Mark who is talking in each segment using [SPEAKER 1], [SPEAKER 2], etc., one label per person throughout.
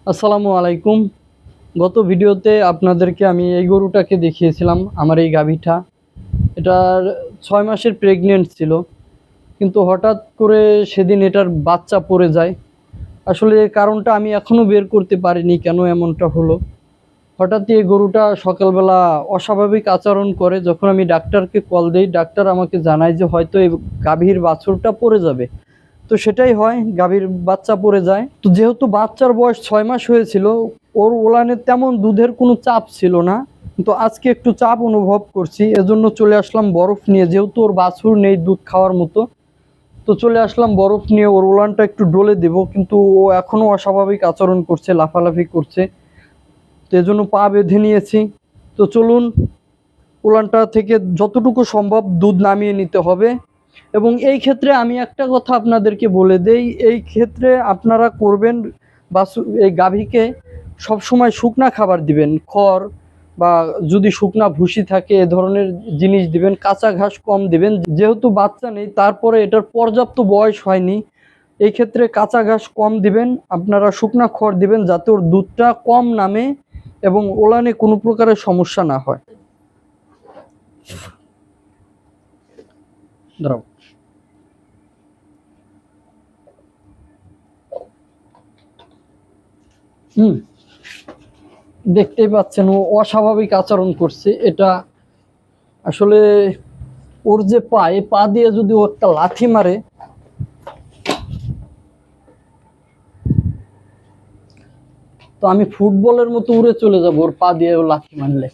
[SPEAKER 1] আসসালামু আলাইকুম। গত ভিডিওতে আপনাদেরকে আমি এই গরুটাকে দেখিয়েছিলাম, আমার এই গাভীটা। এটার ৬ মাসের প্রেগনেন্ট ছিল, কিন্তু হঠাৎ করে সেদিন এটার বাচ্চা পড়ে যায়। আসলে এর কারণটা আমি এখনও বের করতে পারিনি, কেন এমনটা হলো। হঠাৎই এই গরুটা সকালবেলা অস্বাভাবিক আচরণ করে। যখন আমি ডাক্তারকে কল দেই, ডাক্তার আমাকে জানায় যে হয়তো এই গাভীর বাছুরটা পড়ে যাবে। তো সেটাই হয়, গাভীর বাচ্চা পড়ে যায়। তো যেহেতু বাচ্চার বয়স ৬ মাস হয়েছিল, ওর ওলানে তেমন দুধের কোনো চাপ ছিল না, কিন্তু আজকে একটু চাপ অনুভব করছি। এজন্য চলে আসলাম বরফ নিয়ে, যেহেতু ওর বাছুর নেই দুধ খাওয়ার মতো। তো চলে আসলাম বরফ নিয়ে, ওর ওলানটা একটু ডলে দেব, কিন্তু ও এখনো অস্বাভাবিক আচরণ করছে, লাফালাফি করছে। তো এজন্য পা বেঁধে নিয়েছি। তো চলুন, উলানটা থেকে যতটুকু সম্ভব দুধ নামিয়ে নিতে হবে। এবং এই ক্ষেত্রে আমি একটা কথা আপনাদেরকে বলে দেই, এই ক্ষেত্রে আপনারা করবেন এই গাভীকে সবসময় শুকনা খাবার দিবেন, খড় বা যদি শুকনা ভুসি থাকে এ ধরনের জিনিস দিবেন, কাঁচা ঘাস কম দিবেন। যেহেতু বাচ্চা নেই, তারপরে এটার পর্যাপ্ত বয়স হয়নি, এই ক্ষেত্রে কাঁচা ঘাস কম দিবেন, আপনারা শুকনা খড় দিবেন, যাতে ওর দুধটা কম নামে এবং ওলানে কোনো প্রকারের সমস্যা না হয়। দাঁড়াও। হুম, দেখতেই পাচ্ছেন ও অস্বাভাবিক আচরণ করছে। এটা আসলে ওর যে পা, এই পা দিয়ে যদি ও একটা লাথি মারে, তো আমি ফুটবলের মতো উড়ে চলে যাব ওর পা দিয়ে ও লাথি মারলে।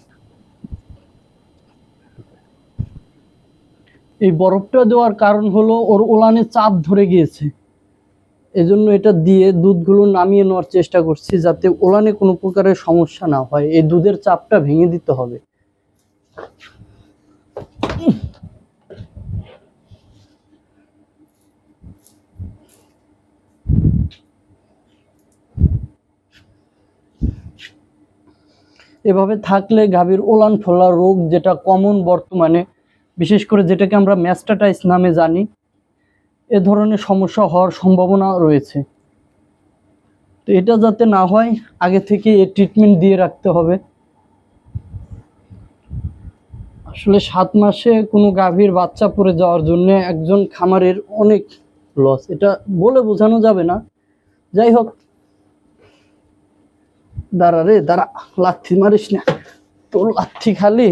[SPEAKER 1] এই বরফটা দেওয়ার কারণ হলো ওর ওলানে চাপ ধরে গিয়েছে, এজন্য এটা দিয়ে দুধগুলো নামিয়ে নেওয়ার চেষ্টা করছি, যাতে ওলানে কোনো প্রকারের সমস্যা না হয়। এই দুধের চাপটা ভেঙে দিতে হবে। এভাবে থাকলে গাভীর ওলান ফোলা রোগ, যেটা কমন বর্তমানে, বিশেষ করে যেটাকে আমরা ম্যাস্টাটাইস নামে জানি, এ ধরনের সমস্যা হওয়ার সম্ভাবনা রয়েছে। তো এটা যাতে না হয়, আগে থেকে এর ট্রিটমেন্ট দিয়ে রাখতে হবে। আসলে 7 মাসে কোনো গাভীর বাচ্চা পড়ে যাওয়ার জন্য একজন খামারের অনেক লস, এটা বলে বোঝানো যাবে না। যাই হোক, দাঁড়া রে দাঁড়া, লাথি মারিস না, তোর লাথি খালি।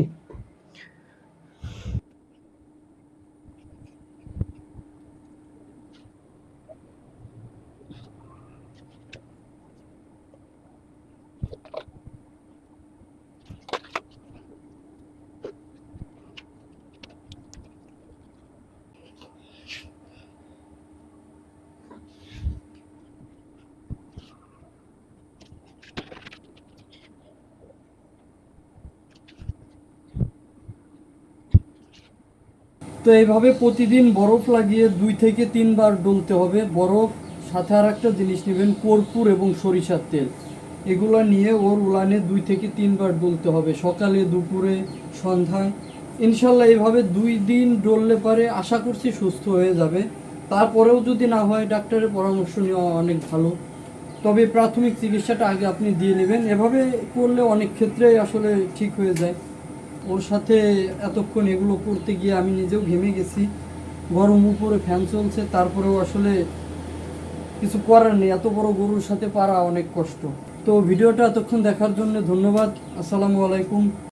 [SPEAKER 1] তো এইভাবে প্রতিদিন বরফ লাগিয়ে 2 থেকে 3 বার ডলতে হবে বরফ। সাথে আর একটা জিনিস নেবেন, কর্পূর এবং সরিষার তেল। এগুলো নিয়ে ওর উলানে 2 থেকে 3 বার ডলতে হবে, সকালে, দুপুরে, সন্ধ্যায়। ইনশাল্লাহ এইভাবে 2 দিন ডললে পারে আশা করছি সুস্থ হয়ে যাবে। তারপরেও যদি না হয়, ডাক্তারের পরামর্শ নেওয়া অনেক ভালো। তবে প্রাথমিক চিকিৎসাটা আগে আপনি দিয়ে নেবেন। এভাবে করলে অনেক ক্ষেত্রেই আসলে ঠিক হয়ে যায়। ওর সাথে এতক্ষণ এগুলো করতে গিয়ে আমি নিজেও ঘেমে গেছি। গরম উপরে ফ্যান চলছে, তারপরেও আসলে কিছু করার নেই, এত বড় গরুর সাথে পারা অনেক কষ্ট। তো ভিডিওটা এতক্ষণ দেখার জন্য ধন্যবাদ। আসসালামু আলাইকুম।